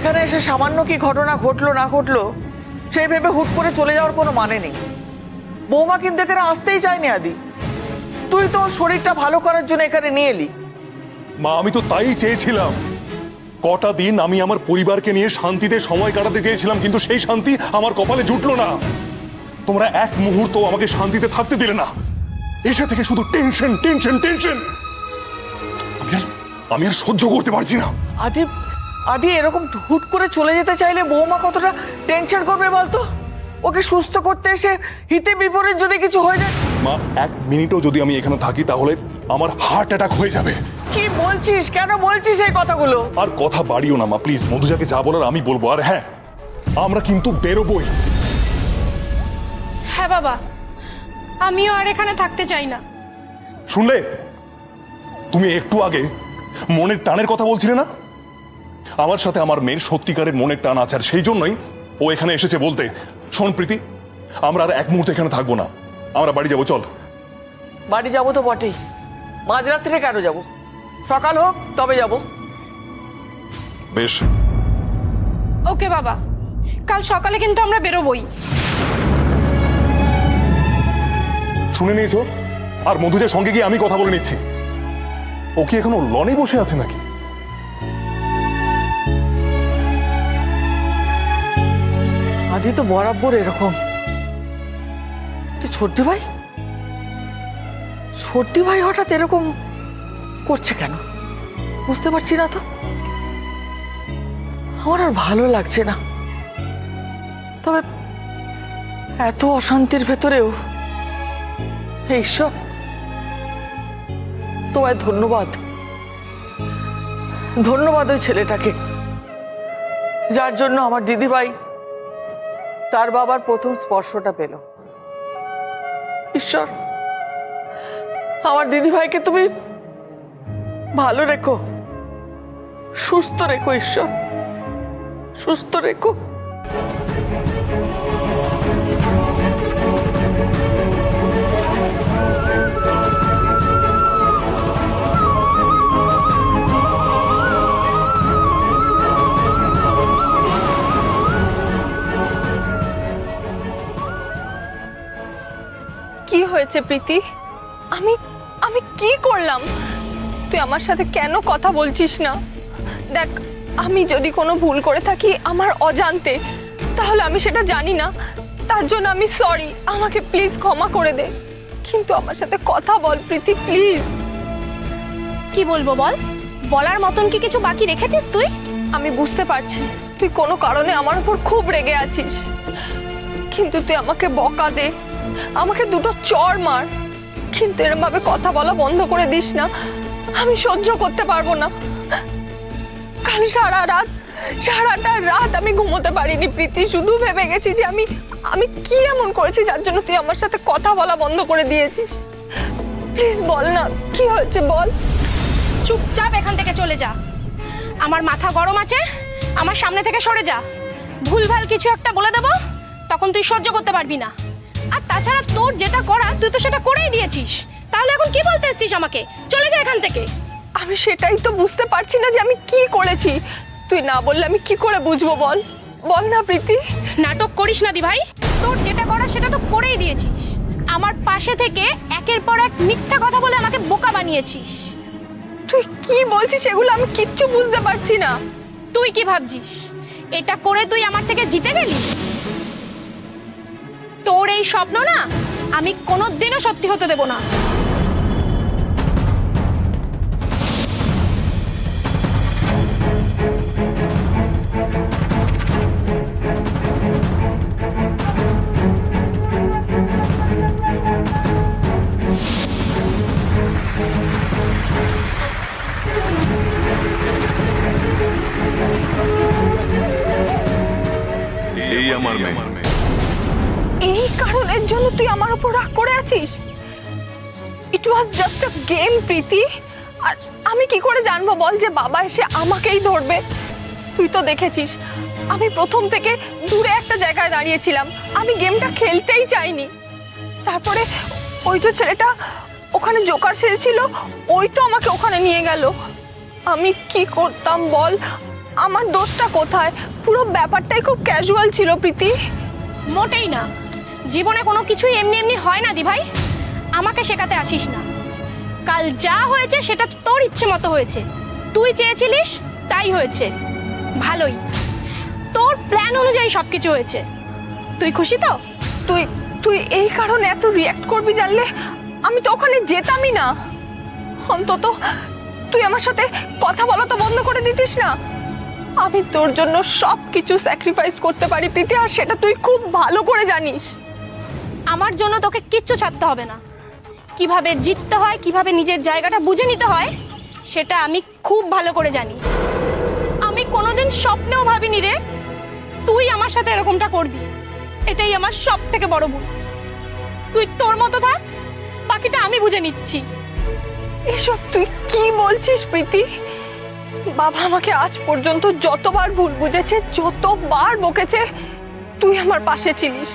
এখানে এসে সামান্য কি ঘটনা ঘটলো না ঘটলো সেই ভেবে হুট করে চলে যাওয়ার কোনো মানে নেই। বৌমা কিন্তু এখানে আসতেই চায়নি আদি, তুই তোর শরীরটা ভালো করার জন্য এখানে নিয়ে এলি। মা আমি তো তাই চেয়েছিলাম, কটা দিন আমি আমার পরিবারকে নিয়ে শান্তিতে সময় কাটাতে চেয়েছিলাম, কিন্তু সেই শান্তি আমার কপালে জুটলো না। তোমরা এক মুহূর্ত আমাকে শান্তিতে থাকতে দিলে না, এসে থেকে শুধু টেনশন টেনশন টেনশন। আমি আর সহ্য করতে পারছি না। আদি আদি এরকম হুট করে চলে যেতে চাইলে বৌমা কতটা টেনশন করবে বলতো? ওকে সুস্থ করতে এসে হিতে বিপরীত যদি কিছু হয়ে যায়। মা এক মিনিটও যদি আমি এখানে থাকি তাহলে আমার হার্ট অ্যাটাক হয়ে যাবে। কি বলছিস, কেন বলছিস এই কথাগুলো? আর কথা বাড়িও না মা প্লিজ, মধুজাকে যা বলার আমি বলবো। আর হ্যাঁ, আমরা কিন্তু বেরোবই। হ্যাঁ বাবা, আমিও আর এখানে থাকতে চাই না। শুনলে, তুমি একটু আগে মনের টানের কথা বলছিলে না? আমার সাথে আমার মেয়ের সত্যিকারের মনের টান আছে, আর সেই জন্যই ও এখানে এসেছে বলতে। শোন প্রীতি, আমরা আর এক মুহূর্তে এখানে থাকবো না, আমরা বাড়ি যাবো। চল। বাড়ি যাবো তো বটেই, মাঝরাত্রে কেন যাব? সকাল হোক তবে যাব। বেশ। ওকে বাবা, কাল সকালে কিন্তু আমরা বেরোবই। শুনে নিয়েছো? আর মধুজার সঙ্গে গিয়ে আমি কথা বলে নিচ্ছি। ও কি এখনো লনে বসে আছে নাকি? আদি তো বরাবর এরকম। তুই ছোট্টি ভাই, ছোট্টি ভাই হঠাৎ এরকম করছে কেন বুঝতে পারছি না তো। আমার আর ভালো লাগছে না। তবে এত অশান্তির ভেতরেও হে ঈশ্বর, তোমায় ধন্যবাদ। ধন্যবাদ ওই ছেলেটাকে, যার জন্য আমার দিদিভাই তার বাবার প্রথম স্পর্শটা পেল। ঈশ্বর, আমার দিদিভাইকে তুমি ভালো রেখো, সুস্থ রেখো ঈশ্বর, সুস্থ রেখো। কি হয়েছে প্রীতি? আমি আমি কি করলাম? তুই আমার সাথে কেন কথা বলছিস না? দেখ, আমি যদি কোনো ভুল করে থাকি আমার অজান্তে, তাহলে আমি সেটা জানি না, তার জন্য আমি সরি। আমাকে প্লিজ ক্ষমা করে দে, কিন্তু আমার সাথে কথা বল প্রীতি, প্লিজ। কি বলবো বল? বলার মতন কি কিছু বাকি রেখেছিস তুই? আমি বুঝতে পারছি তুই কোনো কারণে আমার উপর খুব রেগে আছিস, কিন্তু তুই আমাকে বকা দে, আমাকে দুটো চড় মার, কিন্তু এরকম ভাবে কথা বলা বন্ধ করে দিস না। আমি সহ্য করতে পারবো না। কাল সারাটা রাত আমি ঘুমোতে পারিনি প্রীতি, শুধু ভেবে গেছি যে আমি কি এমন করেছি যার জন্য তুই আমার সাথে কথা বলা বন্ধ করে দিয়েছিস। প্লিজ বল না, কি হয়েছে বল। চুপচাপ এখান থেকে চলে যা। আমার মাথা গরম আছে, আমার সামনে থেকে সরে যা। ভুলভাল কিছু একটা বলে দেবো, তখন তুই সহ্য করতে পারবি না। আর তাছাড়া তোর যেটা করা তুই তো সেটা করেই দিয়েছিস, তাহলে এখন কি বলতে এসছিস আমাকে? চলে যা এখান থেকে। আমি সেটাই তো বুঝতে পারছি না যে আমি কি করেছি। তুই না বললে আমি কি করে বুঝবো? বল বল না প্রীতি। নাটক করিস না দি ভাই, তোর যেটা করা সেটা তো করেই দিয়েছিস। আমার পাশে থেকে একের পর এক মিথ্যা কথা বলে আমাকে বোকা বানিয়েছিস। তুই কি বলছিস এগুলো? আমি কিচ্ছু বুঝতে পারছি না। তুই কি ভাবছিস এটা করে তুই আমার থেকে জিতে গেলি? তোর এই স্বপ্ন না আমি কোনোদিনও সত্যি হতে দেব না। এই আমার মেয়ে। এই কারণের জন্য তুই আমার উপর রাগ করে আছিস? ইট ওয়াজ জাস্ট আ গেম প্রীতি। আর আমি কি করে জানবো বল যে বাবা এসে আমাকেই ধরবে? তুই তো দেখেছিস আমি প্রথম থেকে দূরে একটা জায়গায় দাঁড়িয়েছিলাম, আমি গেমটা খেলতেই চাইনি। তারপরে ওই যে ছেলেটা ওখানে জোকার সেজেছিল, ওই তো আমাকে ওখানে নিয়ে গেল। আমি কি করতাম বল? আমার দোষটা কোথায়? পুরো ব্যাপারটাই খুব ক্যাজুয়াল ছিল প্রীতি। মোটেই না, জীবনে কোনো কিছুই এমনি এমনি হয় না দি ভাই। আমাকে শেখাতে আসিস না। কাল যা হয়েছে সেটা তোর ইচ্ছে মতো হয়েছে, তুই চেয়েছিলিস তাই হয়েছে। ভালোই, তোর প্ল্যান অনুযায়ী সবকিছু হয়েছে। তুই খুশি তো? তুই তুই এই কারণে এত রিয়্যাক্ট করবি জানলে আমি তো ওখানে যেতামই না। অন্তত তুই আমার সাথে কথা বলা তো বন্ধ করে দিতিস না। আমি তোর জন্য সব কিছু স্যাক্রিফাইস করতে পারি প্রীতি, আর সেটা তুই খুব ভালো করে জানিস। আমার জন্য তোকে কিচ্ছু ছাড়তে হবে না। কিভাবে জিততে হয়, কিভাবে নিজের জায়গাটা বুঝে নিতে হয়, সেটা আমি খুব ভালো করে জানি। আমি কোনোদিন স্বপ্নেও ভাবিনি রে তুই আমার সাথে এরকমটা করবি। এটাই আমার সব থেকে বড় ভুল। তুই তোর মতো থাক, বাকিটা আমি বুঝে নিচ্ছি। এসব তুই কি বলছিস প্রীতি? বাবা আমাকে আজ পর্যন্ত যতবার ভুল বুঝেছে, যতবার বকেছে, তুই আমার পাশে ছিলিস।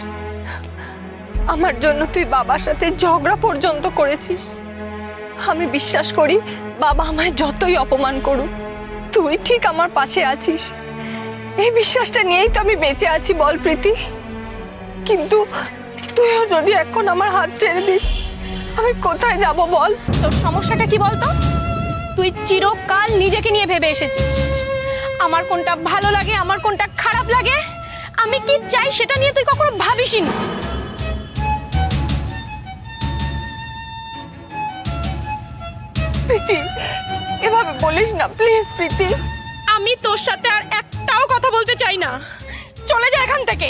আমার জন্য তুই বাবার সাথে ঝগড়া পর্যন্ত করেছিস। আমি বিশ্বাস করি বাবা আমায় যতই অপমান করুক, তুই ঠিক আমার পাশে আছিস। এই বিশ্বাসটা নিয়েই তো আমি বেঁচে আছি বল প্রীতি। কিন্তু তুইও যদি এখন আমার হাত ছেড়ে দিস, আমি কোথায় যাব বল? তোর সমস্যাটা কি বলতো? তুই চিরকাল নিজেকে নিয়ে ভেবে এসেছিস। আমার কোনটা ভালো লাগে, আমার কোনটা খারাপ লাগে, আমি কি চাই সেটা নিয়ে তুই কখনো ভাবিসনি। প্রীতি, এভাবে বলিস না প্লিজ প্রীতি। আমি তোর সাথে আর একটাও কথা বলতে চাই না। চলে যা এখান থেকে।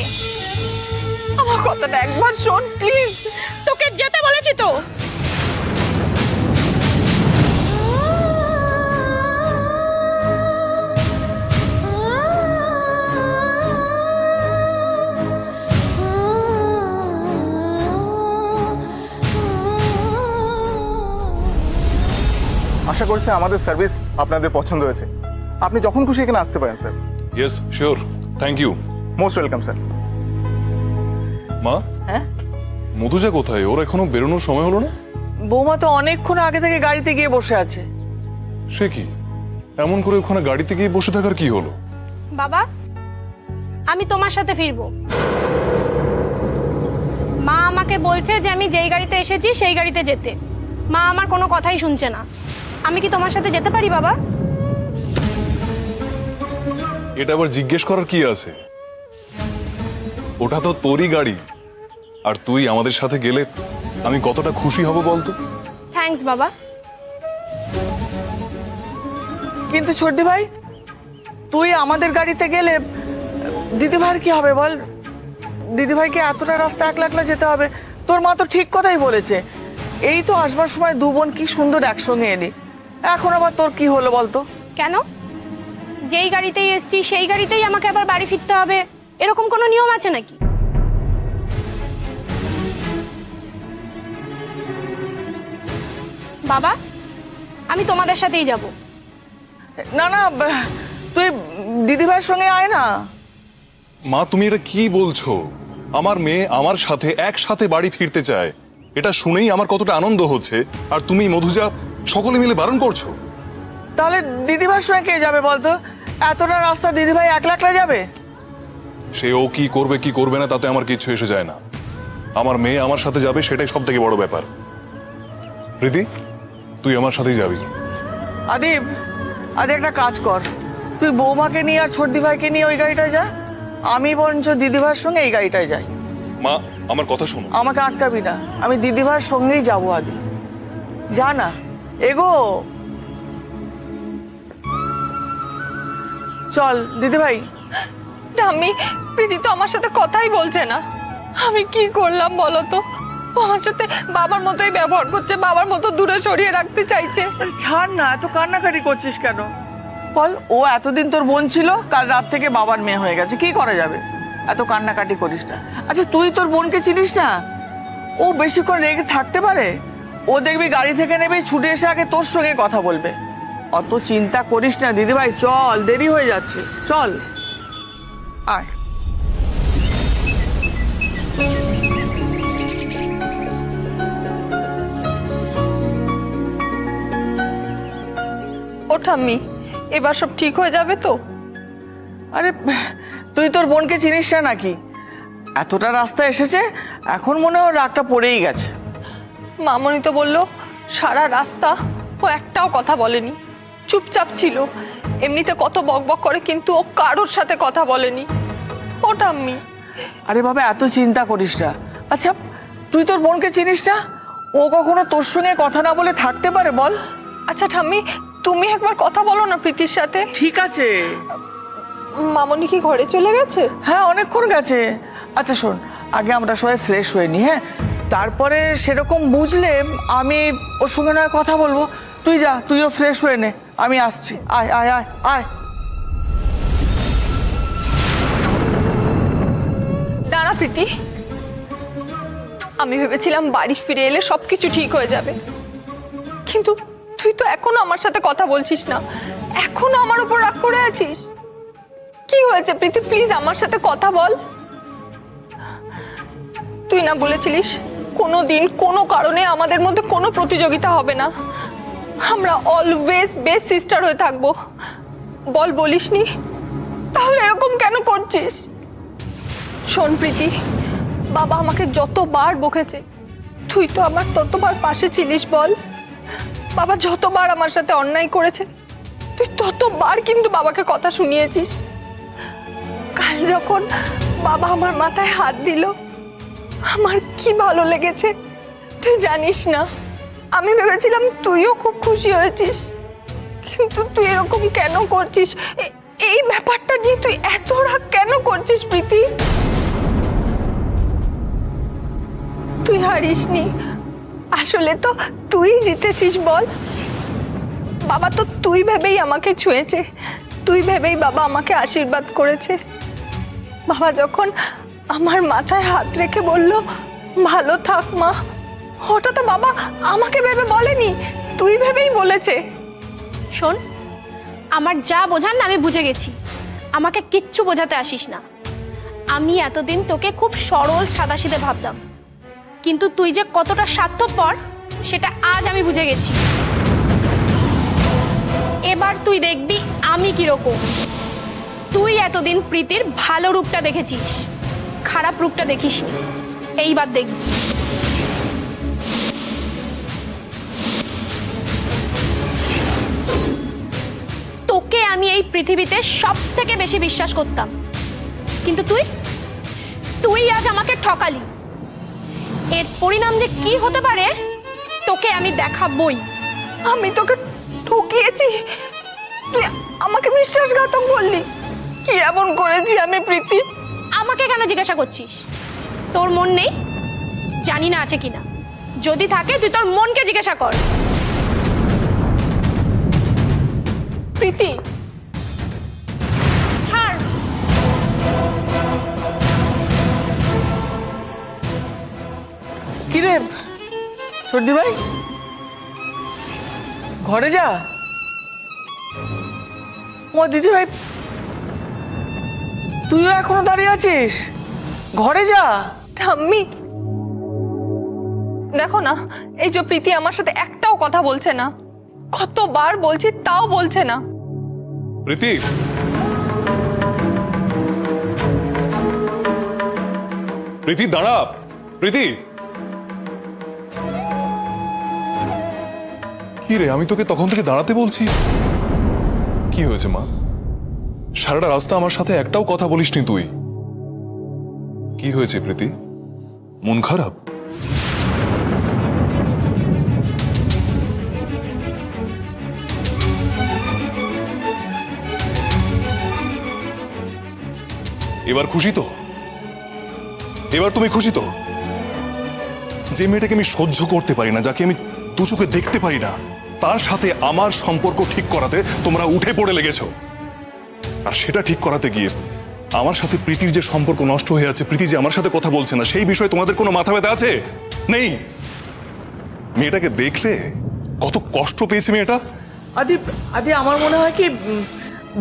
আমার কথাটা একবার শোন প্লিজ। তোকে যেতে বলেছি তো। আশা করছি আমাদের সার্ভিস আপনাদের পছন্দ হয়েছে। আপনি যখন খুশি এখানে আসতে পারেন sir. Yes sure, thank you. Most welcome sir. মা, হ্যাঁ, মধুজা কোথায়? ওর এখনো বেরোনোর সময় হলো না? বৌমা তো অনেকক্ষণ আগে থেকে গাড়িতে গিয়ে বসে আছে। সে কি, এমন করে ওখানে গাড়িতে গিয়ে বসে থাকার কি হলো? বাবা, আমি তোমার সাথে ফিরবো। মা আমাকে বলছে যে আমি যেই গাড়িতে এসেছি সেই গাড়িতে যেতে। মা আমার কোনো কথাই শুনছে না। আমি কি তোমার সাথে যেতে পারি বাবা? এটা আবার জিজ্ঞেস করার কি আছে? ওটা তো তোরই গাড়ি, আর তুই আমাদের সাথে গেলে আমি কতটা খুশি হব বলতো। থ্যাঙ্কস বাবা। কিন্তু ছোটদি ভাই, তুই আমাদের গাড়িতে গেলে দিদিভাইয়ের কি হবে বল? দিদিভাইকে এতটা রাস্তা একলা একলা যেতে হবে? তোর মা তো ঠিক কথাই বলেছে। এই তো আসবার সময় দু বোন কি সুন্দর একসঙ্গে এলি, এখন আবার তোর কি হলো বলতো? কেন? যেই গাড়িতেই এসছি সেই গাড়িতেই আমাকে আবার বাড়ি ফিরতে হবে, এরকম কোনো নিয়ম আছে নাকি? বাবা, আমি তোমাদের সাথেই যাব। না না, তুই দিদিভাইয়ের সঙ্গে আয় না। মা, তুমি এটা কি বলছো? আমার মেয়ে আমার সাথে একসাথে বাড়ি ফিরতে চায়, এটা শুনেই আমার কতটা আনন্দ হচ্ছে, আর তুমি মধুজা সকলে মিলে বারণ করছো। তাহলে দিদিভাইয়ের সঙ্গে কে যাবে বলতো? এতটা রাস্তা দিদিভাই একলা একলা যাবে? সে ও কি করবে কি করবে না তাতে আমার কিচ্ছু এসে যায় না। আমার মেয়ে আমার সাথে যাবে, সেটাই সব থেকে বড় ব্যাপার। প্রীতি, তুই আমার সাথেই যাবি। আদিব, আদি একটা কাজ কর, তুই বৌমাকে নিয়ে আর ছোট দিভাইকে নিয়ে ওই গাড়িটায় যা, আমি বরঞ্চ দিদিভাইয়ের সঙ্গে এই গাড়িটায় যাই। মা, আমার কথা শোনো। আমাকে আটকাবি না, আমি দিদিভাইয়ের সঙ্গেই যাবো। আদি যা না, এগো চল দিদিভাই। আমি প্রীতি তো আমার সাথে কথাই বলছে না। আমি কি করলাম বলো তো? ও আমার সাথে বাবার মতোই ব্যবহার করছে, বাবার মতো দূরে সরিয়ে রাখতে চাইছে। আরে ছাড় না, এত কান্নাকাটি করছিস কেন বল? ও এতদিন তোর বোন ছিল, কাল রাত থেকে বাবার মেয়ে হয়ে গেছে, কি করা যাবে? এত কান্নাকাটি করিস না। আচ্ছা তুই তোর বোনকে চিনিস না? ও বেশিক্ষণ রেগে থাকতে পারে? ও দেখবি গাড়ি থেকে নেবে, ছুটে এসে আগে তোর সঙ্গে কথা বলবে। অত চিন্তা করিস না দিদিভাই, চল, দেরি হয়ে যাচ্ছে, চল আয়। ও ঠাম্মি, এবার সব ঠিক হয়ে যাবে তো? আরে তুই তোর বোনকে চিনিস না নাকি? এতটা রাস্তা এসেছে, এখন মনে হয় ওর রাগটা পড়েই গেছে। মামনি তো বললো সারা রাস্তা ও একটাও কথা বলেনি, চুপচাপ ছিল। এমনিতে কত বকবক করে, কিন্তু ও কারোর সাথে কথা বলেনি। ও ঠাম্মি, আরে বাবা, এত চিন্তা করিস না। আচ্ছা, তুই তোর বোনকে চিনিস না? ও কখনো তোর সঙ্গে কথা না বলে থাকতে পারে বল? আচ্ছা ঠাম্মি, তুমি একবার কথা বলো না প্রীতির সাথে। ঠিক আছে। মামনি কি ঘরে চলে গেছে? হ্যাঁ, অনেকক্ষণ গেছে। আচ্ছা শোন, আগে আমরা সবাই ফ্রেশ হয়ে নি, হ্যাঁ? তারপরে সেরকম বুঝলে আমি ওর সঙ্গে নয় কথা বলবো। তুই যা, তুইও ফ্রেশ হয়ে নে, আমি আসছি। আয় আয় আয় আয়। দাঁড়া প্রীতি, আমি ভেবেছিলাম বাড়ি ফিরে এলে সবকিছু ঠিক হয়ে যাবে, কিন্তু তুই তো এখনো আমার সাথে কথা বলছিস না, এখনো আমার উপর রাগ করে আছিস। কি হয়েছে প্রীতি, প্লিজ আমার সাথে কথা বল। তুই না বলেছিলিস কোনো দিন কোনো কারণে আমাদের মধ্যে কোনো প্রতিযোগিতা হবে না, আমরা অলওয়েজ বেস্ট সিস্টার হয়ে থাকবো। বল, বলিসনি? তাহলে এরকম কেন করছিস? শোন প্রীতি, বাবা আমাকে যতবার বকেছে, তুই তো আমার ততবার পাশে ছিলিস। বল, বাবা যতবার আমার সাথে অন্যায় করেছে, তুই ততবার কিন্তু বাবাকে কথা শুনিয়েছিস। কাল যখন বাবা আমার মাথায় হাত দিল, আমার কি ভালো লেগেছে তুই জানিস না। আমি ভেবেছিলাম তুইও খুব খুশি হয়েছিস, কিন্তু তুই এরকম কেন করছিস? এই ব্যাপারটা নিয়ে তুই এত রাগ কেন করছিস প্রীতি? তুই হারিসনি, আসলে তো তুই জিতেছিস। বল, বাবা তো তুই ভেবেই আমাকে ছুঁয়েছে, তুই ভেবেই বাবা আমাকে আশীর্বাদ করেছে। বাবা যখন আমার মাথায় হাত রেখে বলল ভালো থাক মা, ওটা তো বাবা আমাকে ভেবে বলেনি, তুই ভেবেই বলেছে। শোন, আমার যা বোঝার না আমি বুঝে গেছি, আমাকে কিচ্ছু বোঝাতে আসিস না। আমি এতদিন তোকে খুব সরল সাদাসিধে ভাবতাম, কিন্তু তুই যে কতটা স্বার্থপর সেটা আজ আমি বুঝে গেছি। এবার তুই দেখবি আমি কিরকম। তুই এতদিন প্রীতির ভালো রূপটা দেখেছিস, খারাপ রূপটা দেখিসনি, এইবার দেখবি। তোকে আমি এই পৃথিবীতে সব থেকে বেশি বিশ্বাস করতাম, কিন্তু তুই আজ আমাকে ঠকালি। এর পরিণাম যে কি হতে পারে তোকে আমি দেখাবই। আমি তোকে ঠকিয়েছি, তুই আমাকে বিশ্বাসঘাতক বললি। কি এমন করেছি আমি প্রীতি? আমাকে কেন জিজ্ঞাসা করছিস? তোর মন নেই? জানি না আছে কিনা, যদি থাকে তুই তোর মনকে জিজ্ঞাসা কর। প্রীতি, ছাড়। কি রে সর্দি ভাই, ঘরে যা। ও দিদি ভাই, তুইও এখনো দাঁড়িয়ে আছিস? ঘরে যা। ঠাম্মি দেখো না, এই যে প্রীতি আমার সাথে একটাও কথা বলছে না, কতবার বলছি তাও বলছে না। প্রীতি, প্রীতি দাঁড়া। প্রীতি, কি রে, আমি তোকে তখন থেকে দাঁড়াতে বলছি। কি হয়েছে মা? সারাটা রাস্তা আমার সাথে একটাও কথা বলিসনি তুই। কি হয়েছে প্রীতি, মন খারাপ? এবার খুশি তো? এবার তুমি খুশি তো? যে মেয়েটাকে আমি সহ্য করতে পারি না, যাকে আমি দু চোখে দেখতে পারি না, তার সাথে আমার সম্পর্ক ঠিক করাতে তোমরা উঠে পড়ে লেগেছো। আর সেটা ঠিক করাতে গিয়ে আমার সাথে প্রীতির যে সম্পর্ক নষ্ট হয়ে যাচ্ছে, প্রীতি যে আমার সাথে কথা বলছে না, সেই বিষয়ে তোমাদের কোনো মাথা ব্যথা আছে? নেই? মেয়েটাকে দেখলে কত কষ্ট পেয়েছে মেয়েটা। আদি আদি আমার মনে হয় কি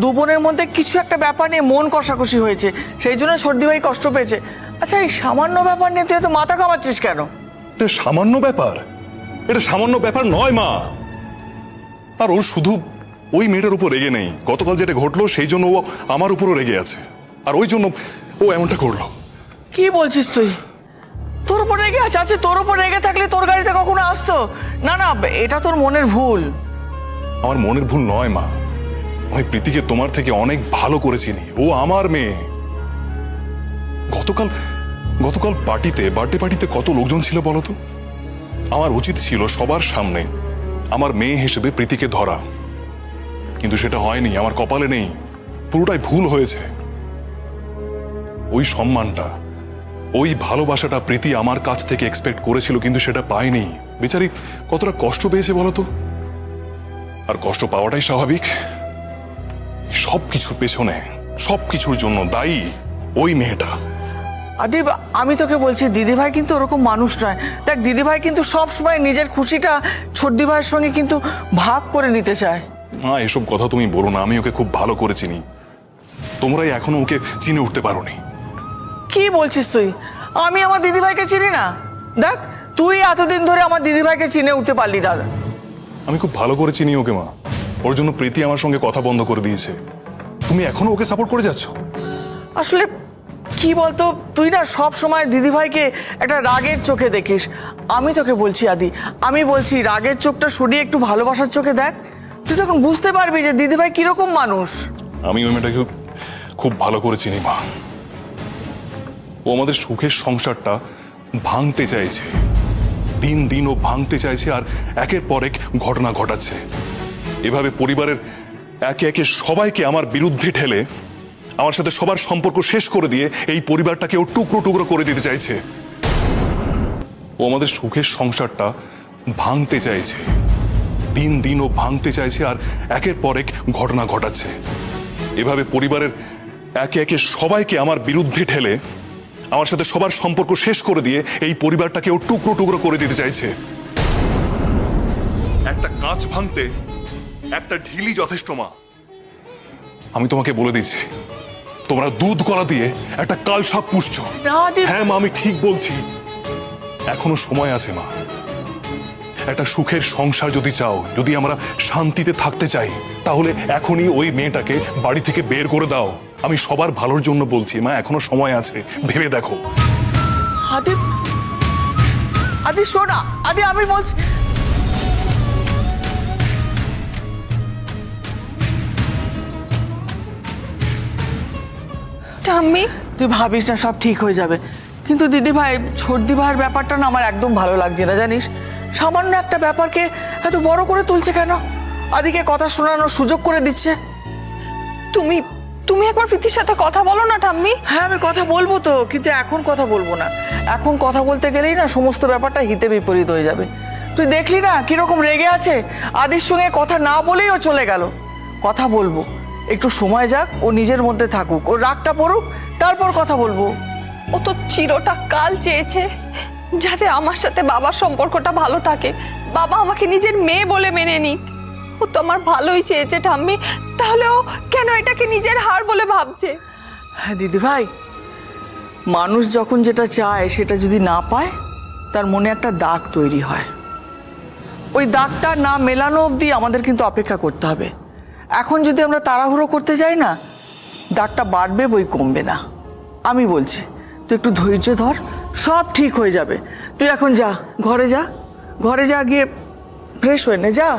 দু বোনের মধ্যে কিছু একটা ব্যাপার নিয়ে মন কষাকষি হয়েছে, সেই জন্য সর্দি ভাই কষ্ট পেয়েছে। আচ্ছা, এই সামান্য ব্যাপার নিয়ে তুই এত মাথা কামাচ্ছিস কেন? এটা সামান্য ব্যাপার? এটা সামান্য ব্যাপার নয় মা। আর ওর শুধু ওই মেয়েটার উপর রেগে নেই, গতকাল যেটা ঘটলো সেই জন্য ও আমার উপরও রেগে আছে, আর ওই জন্য ও এমনটা করলো। কি বলছিস তুই? তোর উপর রেগে আছে? আচ্ছা, তোর উপর রেগে থাকলে তোর গাড়িতে কখনো আসতো না? না, এটা তোর মনের ভুল। আমার মনের ভুল নয় মা, আমি প্রীতিকে তোমার থেকে অনেক ভালো করে চিনি, ও আমার মেয়ে। গতকাল বার্থডে পার্টিতে কত লোকজন ছিল বলো তো? আমার উচিত ছিল সবার সামনে আমার মেয়ে হিসেবে প্রীতিকে ধরা, কিন্তু সেটা হয়নি, আমার কপালে নেই, পুরোটাই ভুল হয়েছে। ওই সম্মানটা, ওই ভালোবাসাটা প্রীতি আমার কাছ থেকে এক্সপেক্ট করেছিল, কিন্তু সেটা পায়নি। বেচারি কতটা কষ্ট পেয়েছে বলতো, আর কষ্ট পাওয়াটাই স্বাভাবিক। সবকিছুর পেছনে, সবকিছুর জন্য দায়ী ওই মেয়েটা। আদিব, আমি তোকে বলছি দিদিভাই কিন্তু ওরকম মানুষ নয়। দেখ, দিদিভাই কিন্তু সব সময় নিজের খুশিটা ছোটদি ভাইয়ের সঙ্গে কিন্তু ভাগ করে নিতে চায়। মা, এসব কথা তুমি বলো না, আমি ওকে খুব ভালো করে চিনি, তোমরাই এখনো ওকে চিনে উঠতে পারোনি। কি বলছিস তুই? আমি আমার দিদিভাইকে চিনি না? দেখ, তুই এতদিন ধরে আমার দিদিভাইকে চিনে উঠতে পারলি না। আমি খুব ভালো করে চিনি ওকে মা, ওর জন্য প্রীতি আমার সঙ্গে কথা বন্ধ করে দিয়েছে, তুমি এখনো ওকে সাপোর্ট করে যাচ্ছ। আসলে কি বলতো, তুই না সব সময় দিদিভাইকে একটা রাগের চোখে দেখিস। আমি তোকে বলছি আদি, আমি বলছি রাগের চোখটা সরিয়ে একটু ভালোবাসার চোখে দেখ, তুই তখন বুঝতে পারবি যে দিদিভাই কিরকম মানুষ। আমি ওই মেয়েটাকে খুব ভালো করে চিনি মা, ও আমাদের সুখের সংসারটা ভাঙতে চাইছে, দিন দিন ও ভাঙতে চাইছে, আর একের পর এক ঘটনা ঘটাচ্ছে। এভাবে পরিবারের একে একে সবাইকে আমার বিরুদ্ধে ঠেলে আমার সাথে সবার সম্পর্ক শেষ করে দিয়ে এই পরিবারটাকে ও টুকরো টুকরো করে দিতে চাইছে। ও আমাদের সুখের সংসারটা ভাঙতে চাইছে, দিন দিন ও ভাঙতে চাইছে, আর একের পর এক ঘটনা ঘটাচ্ছে। এভাবে পরিবারের একে একে সবাইকে আমার বিরুদ্ধে ঠেলে আমার সাথে সবার সম্পর্ক শেষ করে দিয়ে এই পরিবারটাকে ও টুকরো টুকরো করে দিতে চাইছে। একটা কাঁচ ভাঙতে একটা ঢিলি যথেষ্ট মা। আমি তোমাকে বলে দিচ্ছি, তোমরা দুধ কলা দিয়ে একটা কালসাপ পুষছো। না আদি, হ্যাঁ মা, আমি ঠিক বলছি, এখনো সময় আছে মা। একটা সুখের সংসার যদি চাও, যদি আমরা শান্তিতে থাকতে চাই, তাহলে এখনই ওই মেয়েটাকে বাড়ি থেকে বের করে দাও। আমি সবার ভালোর জন্য বলছি মা, এখনো সময় আছে, ভেবে দেখো। আদি, আদি শোনা, আদি আমি বলছি। ঠাম্মি, তুই ভাবিস না সব ঠিক হয়ে যাবে, কিন্তু দিদিভাই, ছোটদি ভাইয়ের ব্যাপারটা না আমার একদম ভালো লাগছে না, জানিস? সামান্য একটা ব্যাপারকে এত বড় করে তুলছে কেন? আদিকে কথা শোনানোর সুযোগ করে দিচ্ছে। তুমি তুমি একবার প্রীতির সাথে কথা বলো না ঠাম্মি। হ্যাঁ, আমি কথা বলবো তো, কিন্তু এখন কথা বলবো না। এখন কথা বলতে গেলেই না সমস্ত ব্যাপারটা হিতে বিপরীত হয়ে যাবে। তুই দেখলি না কিরকম রেগে আছে? আদির সঙ্গে কথা না বলেই ও চলে গেল। কথা বলবো, একটু সময় যাক, ও নিজের মধ্যে থাকুক, ও রাগটা পড়ুক, তারপর কথা বলবো। ও তো চিরটা কাল চেয়েছে যাতে আমার সাথে বাবার সম্পর্কটা ভালো থাকে, বাবা আমাকে নিজের মেয়ে বলে মেনে নিক। ও তো আমার ভালোই চেয়েছে ঠাম্মি, তাহলে ও কেন এটাকে নিজের হার বলে ভাবছে? হ্যাঁ দিদিভাই, মানুষ যখন যেটা চায় সেটা যদি না পায়, তার মনে একটা দাগ তৈরি হয়। ওই দাগটা না মেলানো অবধি আমাদের কিন্তু অপেক্ষা করতে হবে। এখন যদি আমরা তাড়াহুড়ো করতে যাই না, দাগটা বাড়বে বই কমবে না। আমি বলছি, তুই একটু ধৈর্য ধর, সব ঠিক হয়ে যাবে। তুই এখন যা, ঘরে যা, ঘরে যা, গিয়ে ফ্রেশ হয়ে নে, যা।